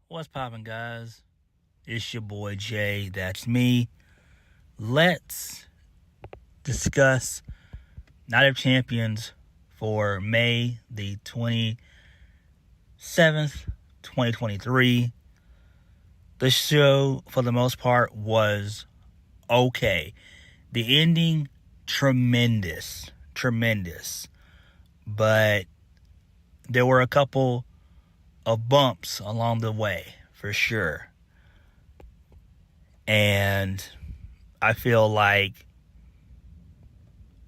What's poppin', guys? It's your boy Jay, that's me. Let's discuss Night of Champions for May the 27th, 2023. The show, for the most part, was okay. The ending, tremendous. But there were a couple of bumps along the way, for sure. And I feel like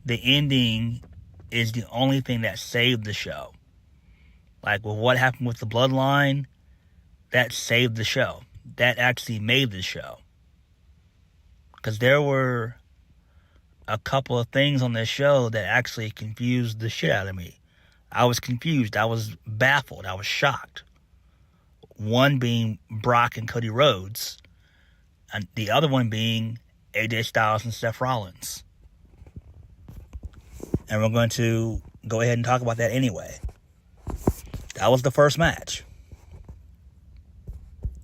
the ending is the only thing that saved the show. Like with what happened with the bloodline, that saved the show. That actually made the show. Because there were a couple of things on this show that actually confused the shit out of me. I was confused. I was baffled. I was shocked. One being Brock and Cody Rhodes, and the other one being AJ Styles and Seth Rollins. And we're going to go ahead and talk about that anyway. That was the first match.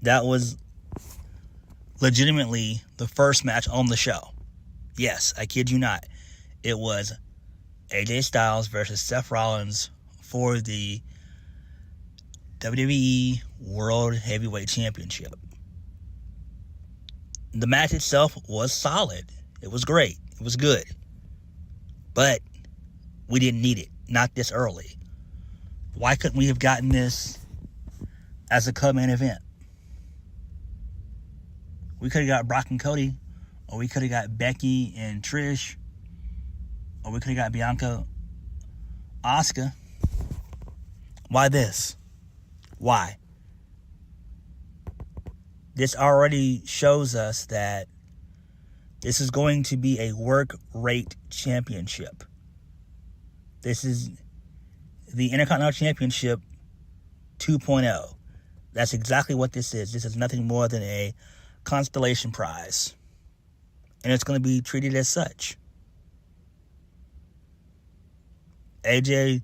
That was legitimately the first match on the show. Yes, I kid you not. It was AJ Styles versus Seth Rollins for the WWE World Heavyweight Championship. The match itself was solid. It was great. It was good. But we didn't need it. Not this early. Why couldn't we have gotten this as a co-main event? We could have got Brock and Cody, or we could have got Becky and Trish, or we could have got Bianca, Asuka. Why this? Why? This already shows us that this is going to be a work rate championship. This is the Intercontinental Championship 2.0. That's exactly what this is. This is nothing more than a constellation prize. And it's going to be treated as such. AJ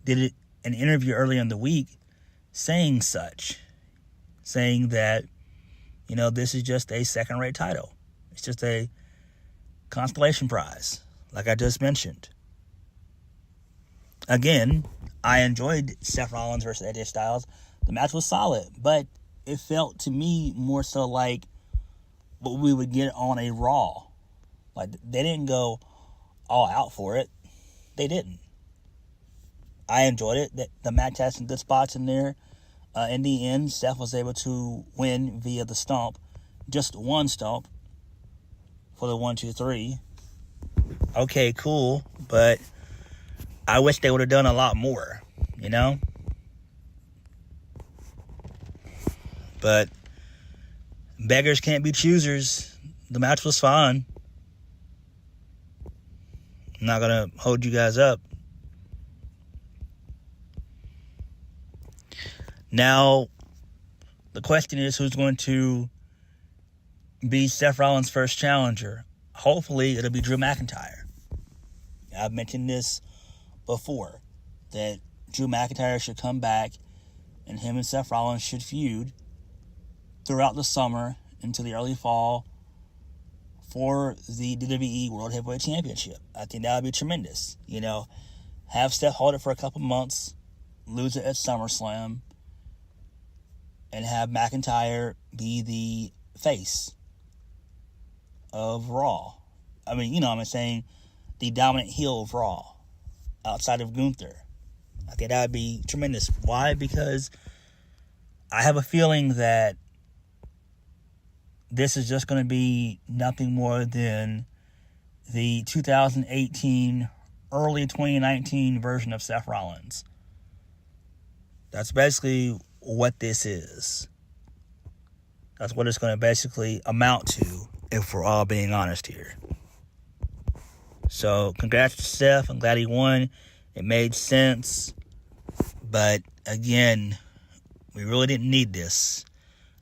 did an interview earlier in the week saying such. Saying that, this is just a second-rate title. It's just a constellation prize, like I just mentioned. Again, I enjoyed Seth Rollins versus AJ Styles. The match was solid, but it felt to me more so like what we would get on a Raw. Like, they didn't go all out for it. They didn't. I enjoyed it. The match had some good spots in there. In the end, Seth was able to win via the stomp. Just one stomp for the 1, 2, 3. Okay, cool. But I wish they would have done a lot more, But beggars can't be choosers. The match was fine. I'm not going to hold you guys up. Now, the question is, who's going to be Seth Rollins' first challenger? Hopefully, it'll be Drew McIntyre. I've mentioned this before, that Drew McIntyre should come back and him and Seth Rollins should feud throughout the summer into the early fall for the WWE World Heavyweight Championship. I think that would be tremendous. Have Seth hold it for a couple months, lose it at SummerSlam, and have McIntyre be the face of Raw. I'm saying the dominant heel of Raw outside of Gunther. I think that would be tremendous. Why? Because I have a feeling that this is just going to be nothing more than the 2018, early 2019 version of Seth Rollins. That's basically what this is. That's what it's going to basically amount to, if we're all being honest here. So, congrats to Seth. I'm glad he won. It made sense. But, again, we really didn't need this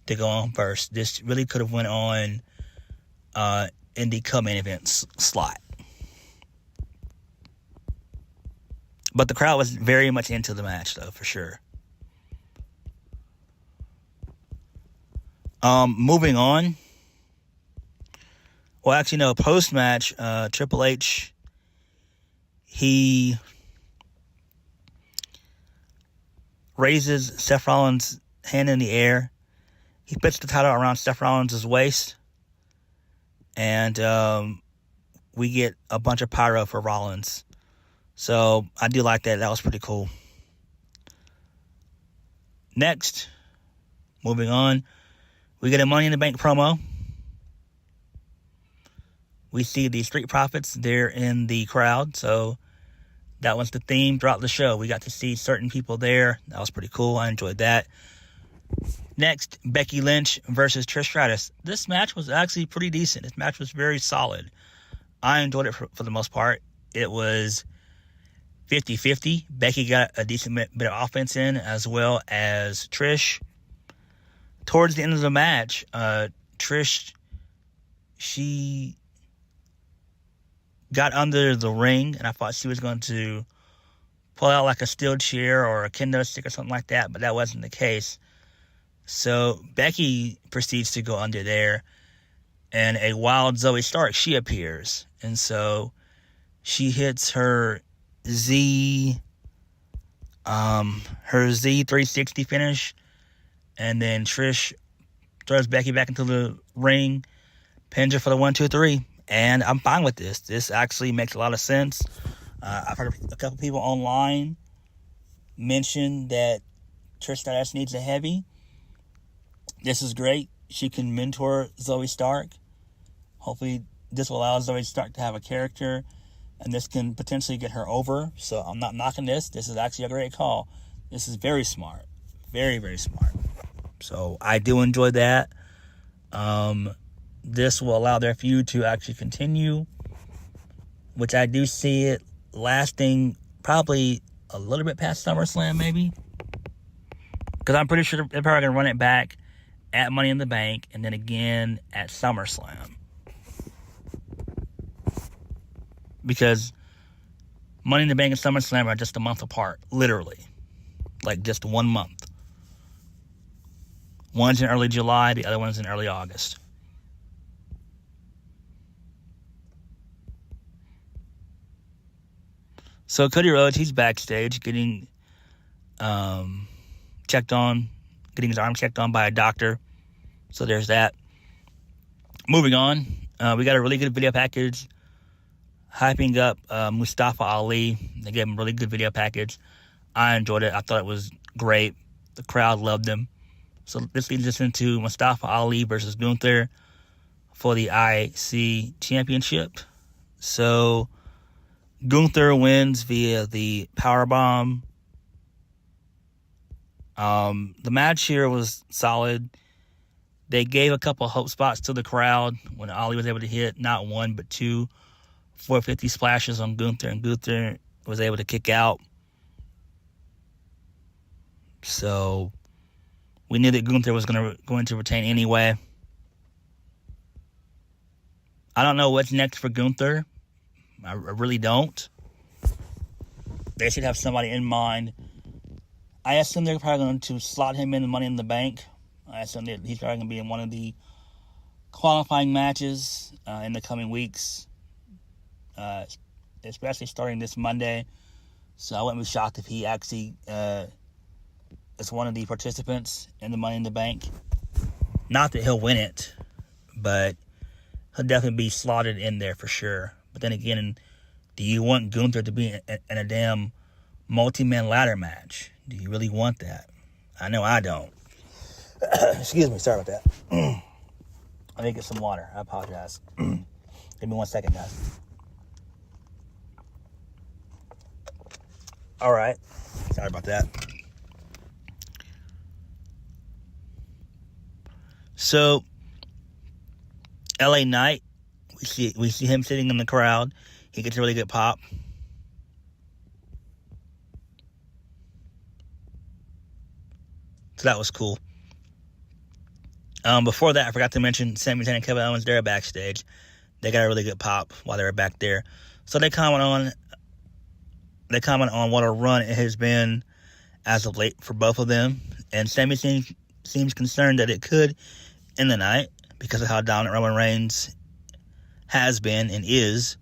to go on first. This really could have went on in the co-main event slot. But the crowd was very much into the match, though, for sure. Moving on. Well, actually, no. Post-match, Triple H, he raises Seth Rollins' hand in the air. He puts the title around Seth Rollins' waist. And we get a bunch of pyro for Rollins. So I do like that. That was pretty cool. Next, moving on, we get a Money in the Bank promo. We see the Street Profits. They're in the crowd. So that was the theme throughout the show. We got to see certain people there. That was pretty cool. I enjoyed that. Next, Becky Lynch versus Trish Stratus. This match was actually pretty decent. This match was very solid. I enjoyed it for the most part. It was 50-50. Becky got a decent bit of offense in, as well as Trish. Towards the end of the match, Trish, she got under the ring, and I thought she was going to pull out like a steel chair or a kendo stick or something like that, but that wasn't the case. So Becky proceeds to go under there, and a wild Zoey Stark, she appears. And so she hits her Z 360 finish, and then Trish throws Becky back into the ring, pins her for the 1-2-3, and I'm fine with this. This actually makes a lot of sense. I've heard a couple people online mention that Trish Stratus needs a heavy. This is great. She can mentor Zoey Stark. Hopefully this will allow Zoey Stark to have a character, and this can potentially get her over. So I'm not knocking this. This is actually a great call. This is very smart. Very, very smart. So I do enjoy that. This will allow their feud to actually continue, which I do see it lasting probably a little bit past SummerSlam, maybe. Because I'm pretty sure they're probably going to run it back at Money in the Bank and then again at SummerSlam. Because Money in the Bank and SummerSlam are just a month apart, literally. Like just 1 month. One's in early July, the other one's in early August. So Cody Rhodes, he's backstage getting checked on, getting his arm checked on by a doctor. So there's that. Moving on, we got a really good video package hyping up Mustafa Ali. They gave him a really good video package. I enjoyed it. I thought it was great. The crowd loved him. So this leads us into Mustafa Ali versus Gunther for the IC Championship. So Gunther wins via the powerbomb. The match here was solid. They gave a couple of hope spots to the crowd when Ali was able to hit not one but two 450 splashes on Gunther, and Gunther was able to kick out. So we knew that Gunther was going to retain anyway. I don't know what's next for Gunther. I really don't. They should have somebody in mind. I assume they're probably going to slot him in the Money in the Bank. I assume that he's probably going to be in one of the qualifying matches in the coming weeks, especially starting this Monday. So I wouldn't be shocked if he actually is one of the participants in the Money in the Bank. Not that he'll win it, but he'll definitely be slotted in there for sure. But then again, do you want Gunther to be in a damn multi-man ladder match? Do you really want that? I know I don't. Excuse me, sorry about that. I need to get some water. I apologize. Give me 1 second, guys. All right. Sorry about that. So, LA Knight, we see him sitting in the crowd. He gets a really good pop. So that was cool. Before that, I forgot to mention Sami Zayn and Kevin Owens, they're backstage. They got a really good pop while they were back there. So they comment on what a run it has been as of late for both of them. And Sami seems concerned that it could end the night because of how dominant Roman Reigns has been and is.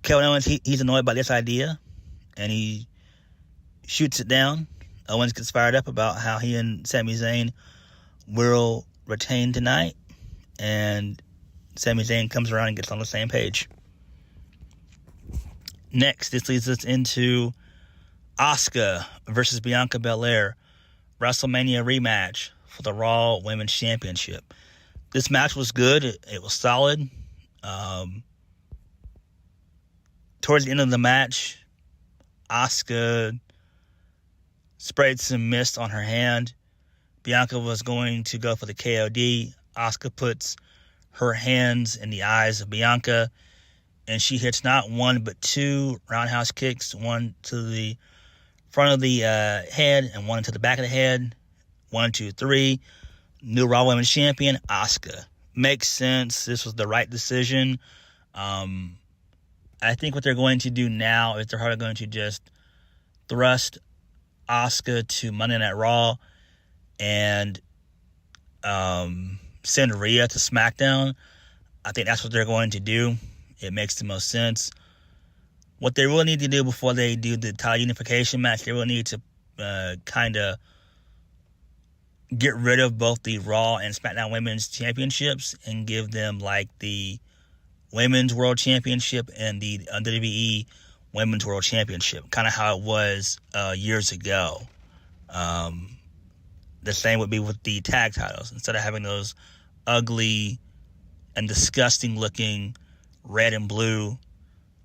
Kevin Owens, he's annoyed by this idea, and he shoots it down. Owens gets fired up about how he and Sami Zayn will retain tonight, and Sami Zayn comes around and gets on the same page. Next, this leads us into Asuka versus Bianca Belair, WrestleMania rematch for the Raw Women's Championship. This match was good. It was solid. Towards the end of the match, Asuka sprayed some mist on her hand. Bianca was going to go for the KOD. Asuka puts her hands in the eyes of Bianca, and she hits not one but two roundhouse kicks, one to the front of the head and one to the back of the head. 1, 2, 3. New Raw Women's Champion, Asuka. Makes sense. This was the right decision. I think what they're going to do now is they're probably going to just thrust Asuka to Monday Night Raw and send Rhea to SmackDown. I think that's what they're going to do. It makes the most sense. What they really need to do before they do the title unification match, they really need to kind of get rid of both the Raw and SmackDown Women's Championships and give them like the Women's World Championship and the WWE Women's World Championship, kind of how it was years ago. The same would be with the tag titles. Instead of having those ugly and disgusting looking red and blue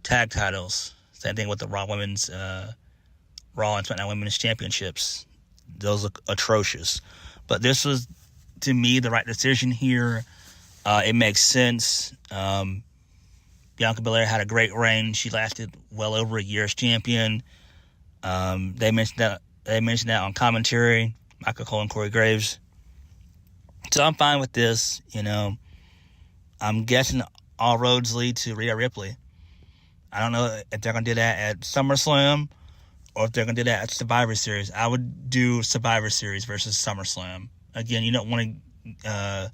tag titles, same thing with the Raw and SmackDown Women's Championships. Those look atrocious. But this was, to me, the right decision here. It makes sense. Bianca Belair had a great reign. She lasted well over a year as champion. They mentioned that on commentary. Michael Cole and Corey Graves. So I'm fine with this. I'm guessing all roads lead to Rhea Ripley. I don't know if they're going to do that at SummerSlam or if they're going to do that at Survivor Series. I would do Survivor Series versus SummerSlam. Again, you don't want to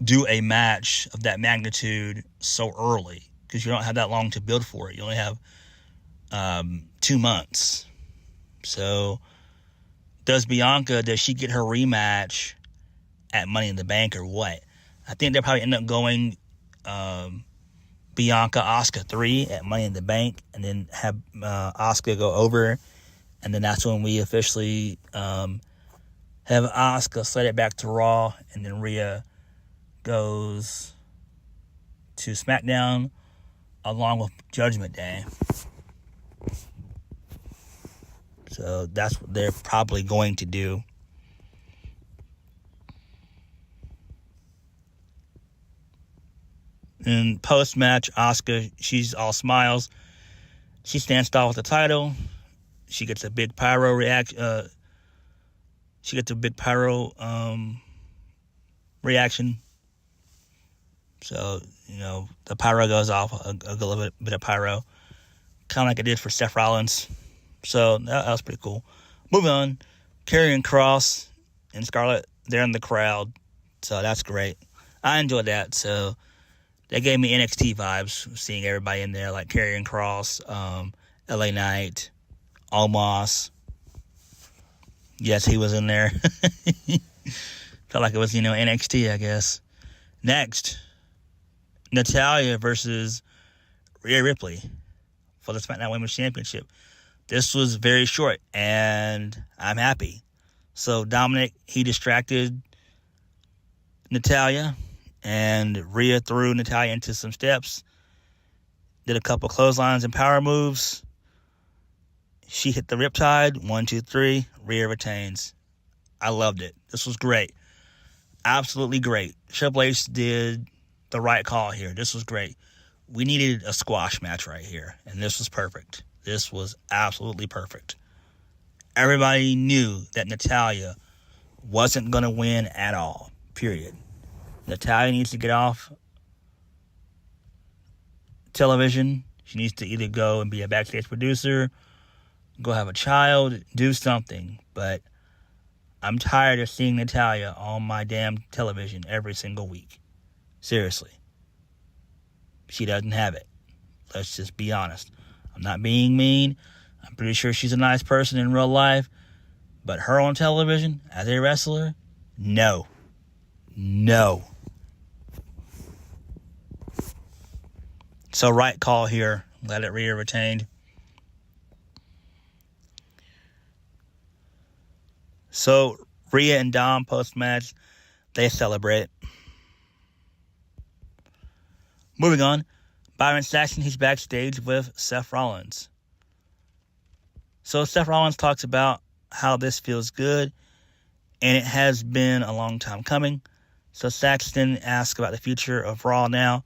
do a match of that magnitude so early because you don't have that long to build for it. You only have 2 months. So does she get her rematch at Money in the Bank or what? I think they'll probably end up going Bianca Asuka 3 at Money in the Bank, and then have Asuka go over, and then that's when we officially have Asuka slide it back to Raw, and then Rhea goes to SmackDown along with Judgment Day. So that's what they're probably going to do. In post-match, Asuka, she's all smiles. She stands tall with the title. She gets a big pyro reaction. Reaction. So, the pyro goes off, a little bit of pyro. Kind of like it did for Seth Rollins. So, that was pretty cool. Moving on. Karrion Kross and Scarlett, they're in the crowd. So, that's great. I enjoyed that. So, they gave me NXT vibes, seeing everybody in there, like Karrion Kross, LA Knight, Omos. Yes, he was in there. Felt like it was, NXT, I guess. Next, Natalya versus Rhea Ripley for the SmackDown Women's Championship. This was very short, and I'm happy. So Dominic, he distracted Natalya, and Rhea threw Natalya into some steps, did a couple clotheslines and power moves. She hit the Riptide. 1, 2, 3. Rhea retains. I loved it. This was great. Absolutely great. Triple H did the right call here. This was great. We needed a squash match right here, and this was perfect. This was absolutely perfect. Everybody knew that Natalya wasn't going to win at all, period. Natalya needs to get off television. She needs to either go and be a backstage producer, go have a child, do something. But I'm tired of seeing Natalya on my damn television every single week. Seriously. She doesn't have it. Let's just be honest. I'm not being mean. I'm pretty sure she's a nice person in real life. But her on television as a wrestler? No. No. So right call here. Let it Rhea retained. So Rhea and Dom post-match, they celebrate. Moving on. Byron Saxton, he's backstage with Seth Rollins. So Seth Rollins talks about how this feels good, and it has been a long time coming. So Saxton asks about the future of Raw now.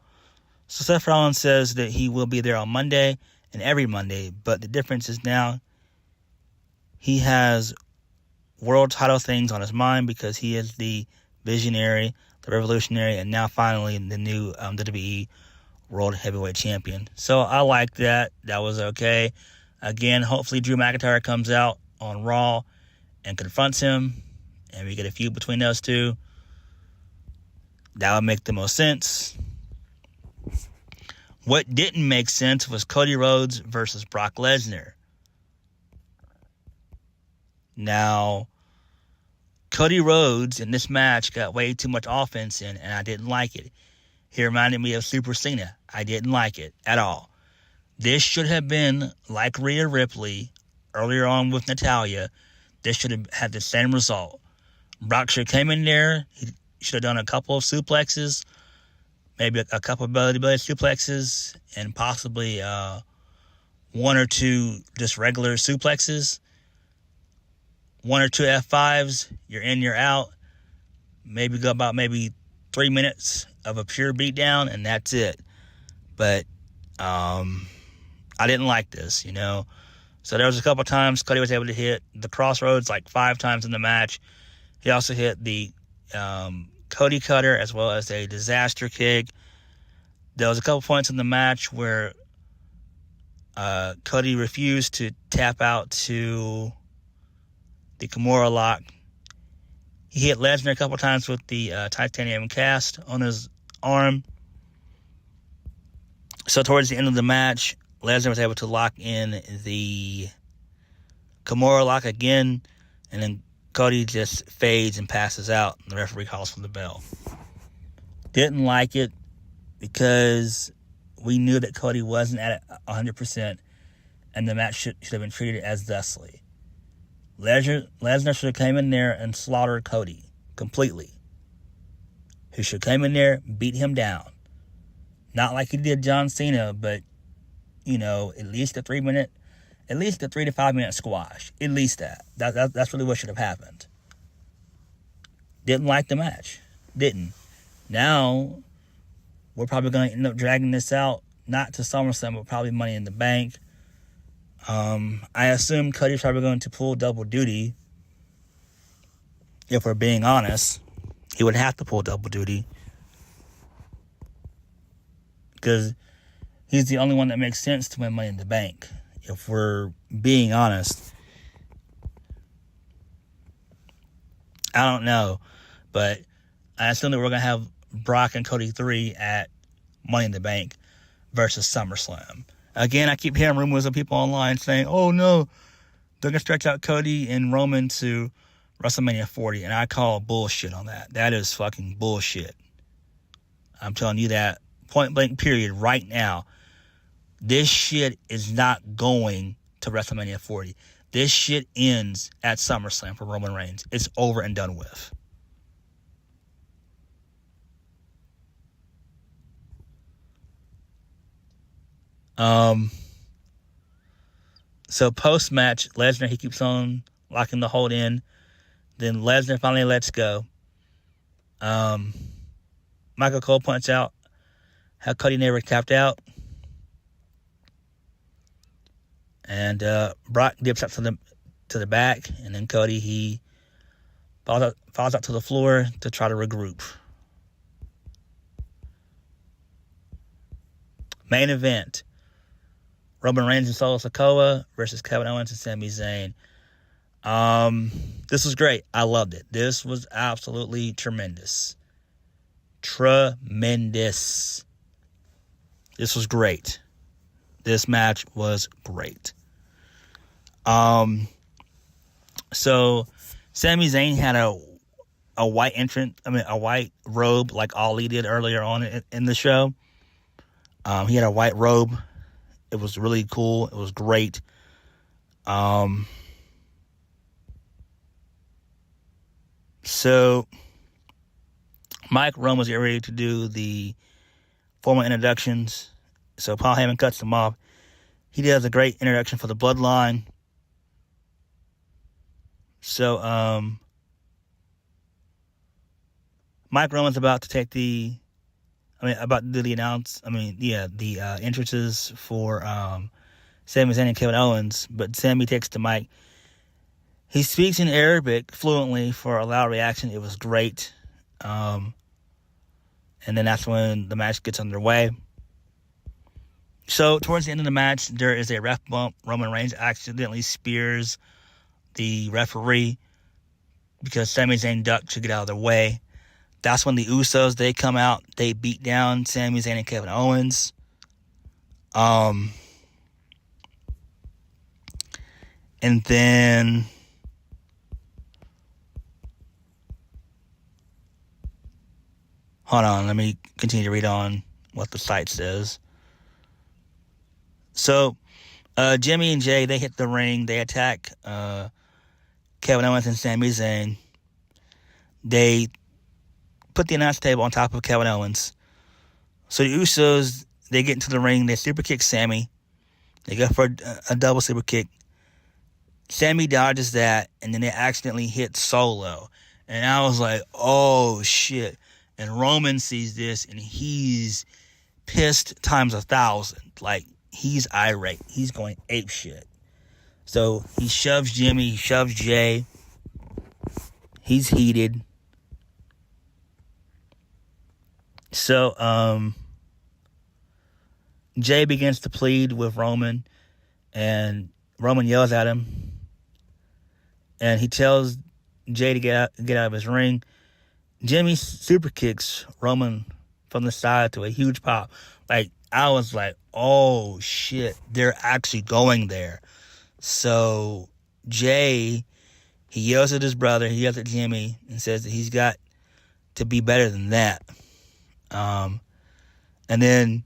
So Seth Rollins says that he will be there on Monday and every Monday, but the difference is now he has world title things on his mind because he is the visionary, the revolutionary, and now finally the new WWE World Heavyweight Champion. So I like that. That was okay. Again, hopefully Drew McIntyre comes out on Raw and confronts him, and we get a feud between those two. That would make the most sense. What didn't make sense was Cody Rhodes versus Brock Lesnar. Now, Cody Rhodes in this match got way too much offense in, and I didn't like it. He reminded me of Super Cena. I didn't like it at all. This should have been like Rhea Ripley earlier on with Natalya. This should have had the same result. Brock should have came in there. He should have done a couple of suplexes, maybe a couple of belly suplexes, and possibly one or two just regular suplexes. One or two F5s. You're in, you're out. Maybe go about 3 minutes of a pure beatdown, and that's it. But I didn't like this, So there was a couple times Cody was able to hit the crossroads like 5 times in the match. He also hit the Cody Cutter as well as a disaster kick. There was a couple points in the match where Cody refused to tap out to the Kimura lock. He hit Lesnar a couple times with the titanium cast on his arm. So towards the end of the match, Lesnar was able to lock in the Kimura lock again, and then Cody just fades and passes out. The referee calls for the bell. Didn't like it because we knew that Cody wasn't at 100%, and the match should have been treated as thusly. Lesnar should have came in there and slaughtered Cody completely. He should have came in there, beat him down. Not like he did John Cena, but, at least a 3 to 5 minute squash. At least that. That's really what should have happened. Didn't like the match. Didn't. Now, we're probably going to end up dragging this out, not to SummerSlam, but probably Money in the Bank. I assume Cody's probably going to pull double duty. If we're being honest, he would have to pull double duty. Because he's the only one that makes sense to win Money in the Bank. If we're being honest. I don't know. But I assume that we're going to have Brock and Cody 3 at Money in the Bank versus SummerSlam. Again, I keep hearing rumors of people online saying, oh no, they're going to stretch out Cody and Roman to WrestleMania 40. And I call bullshit on that. That is fucking bullshit. I'm telling you that. Point blank period right now. This shit is not going to WrestleMania 40. This shit ends at SummerSlam for Roman Reigns. It's over and done with. So post-match, Lesnar, he keeps on locking the hold in. Then Lesnar finally lets go. Michael Cole points out how Cody never tapped out. And Brock dips up to the back, and then Cody, he falls out to the floor to try to regroup. Main event. Roman Reigns and Solo Sikoa versus Kevin Owens and Sami Zayn. This was great. I loved it. This was absolutely tremendous. Tremendous. This was great. This match was great. So Sami Zayn had a white a white robe like Ali did earlier on in the show. He had a white robe. It was really cool. It was great. So Mike Rome was getting ready to do the formal introductions. So Paul Heyman cuts them off. He does a great introduction for the Bloodline. So Mike Roman's about to take the entrances for Sami Zayn and Kevin Owens, but Sami takes to Mike. He speaks in Arabic fluently for a loud reaction. It was great. And then that's when the match gets underway. So towards the end of the match, there is a ref bump. Roman Reigns accidentally spears the referee because Sami Zayn ducked to get out of the way. That's when the Usos, they come out. They beat down Sami Zayn and Kevin Owens. And then hold on, let me continue to read on what the site says. So Jimmy and Jay, they hit the ring. They attack Kevin Owens and Sami Zayn. They put the announce table on top of Kevin Owens. So the Usos, they get into the ring. They super kick Sami. They go for a double super kick. Sami dodges that, and then they accidentally hit Solo. And I was like, oh, shit. And Roman sees this, and he's pissed times 1,000. Like, he's irate. He's going ape shit. So he shoves Jimmy. He shoves Jay. He's heated. So, Jay begins to plead with Roman, and Roman yells at him, and he tells Jay to get out of his ring. Jimmy super kicks Roman from the side to a huge pop. Like, I was like, oh shit, they're actually going there. So Jay, he yells at his brother, he yells at Jimmy, and says that he's got to be better than that. And then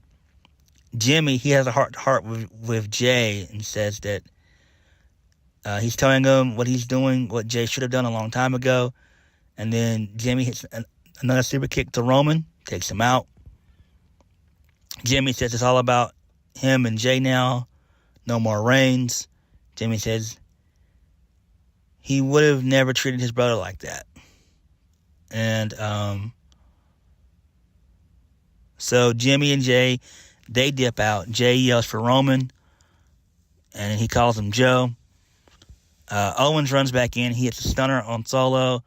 Jimmy, he has a heart-to-heart with Jay and says that he's telling him what he's doing, what Jay should have done a long time ago. And then Jimmy hits another super kick to Roman, takes him out. Jimmy says it's all about him and Jay now. No more Reigns. Jimmy says he would have never treated his brother like that. And so Jimmy and Jay, they dip out. Jay yells for Roman, and he calls him Joe. Owens runs back in. He hits a stunner on Solo.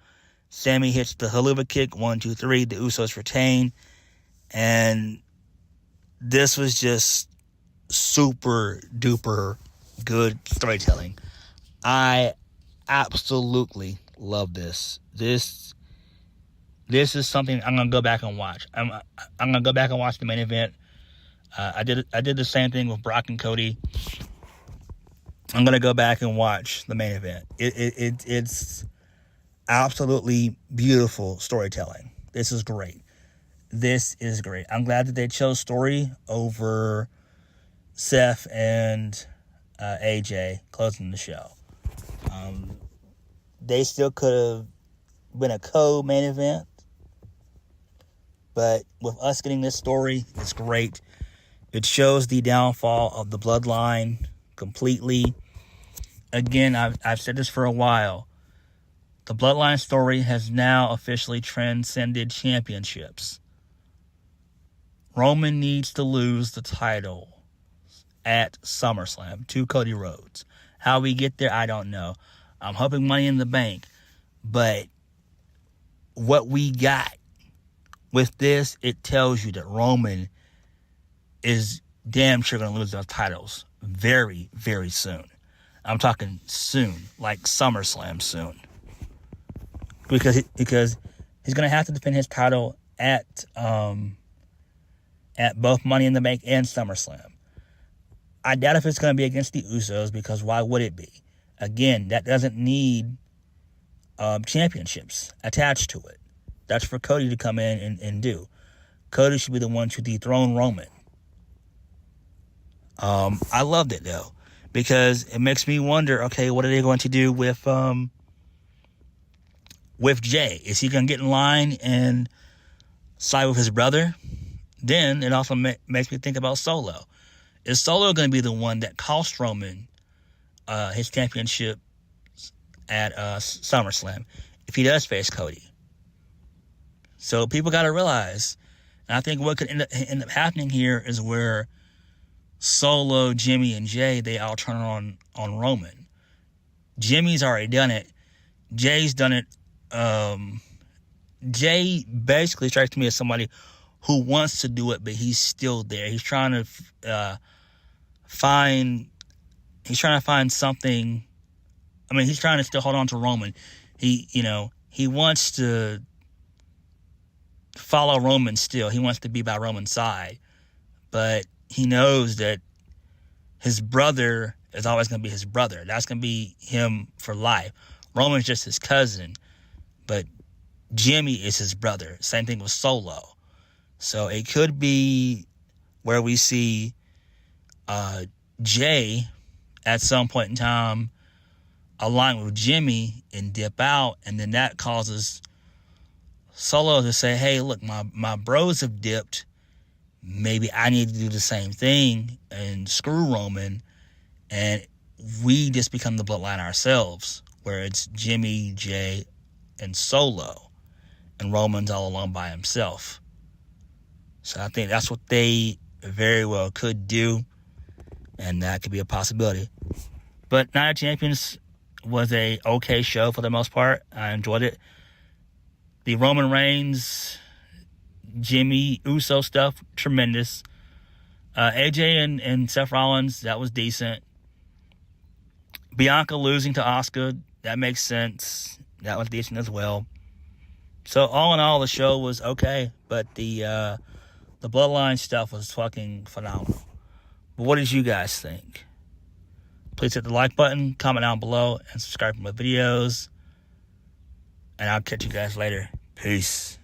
Sami hits the haluva kick. 1, 2, 3. The Usos retain. And this was just super duper good storytelling. I absolutely love this. This is something I'm gonna go back and watch. I'm gonna go back and watch the main event. I did the same thing with Brock and Cody. I'm gonna go back and watch the main event. It's absolutely beautiful storytelling. This is great. This is great. I'm glad that they chose story over Seth and AJ closing the show. They still could have been a co-main event, but with us getting this story, it's great. It shows the downfall of the Bloodline completely. Again, I've said this for a while. The Bloodline story has now officially transcended championships. Roman needs to lose the title at SummerSlam to Cody Rhodes. How we get there, I don't know. I'm hoping Money in the Bank. But what we got with this, it tells you that Roman is damn sure going to lose those titles very, very soon. I'm talking soon, like SummerSlam soon. Because he's going to have to defend his title at both Money in the Bank and SummerSlam. I doubt if it's going to be against the Usos, because why would it be? Again, that doesn't need championships attached to it. That's for Cody to come in and do. Cody should be the one to dethrone Roman. I loved it, though, because it makes me wonder, okay, what are they going to do with Jey? Is he going to get in line and side with his brother? Then it also makes me think about Solo. Is Solo going to be the one that cost Roman his championship at SummerSlam if he does face Cody? So people got to realize, and I think what could end up happening here is where Solo, Jimmy, and Jey, they all turn on Roman. Jimmy's already done it. Jay's done it. Jey basically strikes me as somebody who wants to do it, but he's still there. He's trying to find something. I mean, he's trying to still hold on to Roman. He wants to follow Roman still. He wants to be by Roman's side, but he knows that his brother is always going to be his brother. That's going to be him for life. Roman's just his cousin, but Jimmy is his brother. Same thing with Solo. So it could be where we see Jey at some point in time align with Jimmy and dip out, and then that causes Solo to say, hey, look, my bros have dipped. Maybe I need to do the same thing and screw Roman, and we just become the bloodline ourselves, where it's Jimmy, Jey, and Solo, and Roman's all alone by himself. So I think that's what they very well could do, and that could be a possibility. But Night of Champions was a okay show for the most part. I enjoyed it. The Roman Reigns, Jimmy Uso stuff, tremendous. AJ and Seth Rollins, that was decent. Bianca losing to Asuka, that makes sense. That was decent as well. So all in all, the show was okay, but the Bloodline stuff was fucking phenomenal. But what did you guys think? Please hit the like button, comment down below, and subscribe for my videos. And I'll catch you guys later. Peace.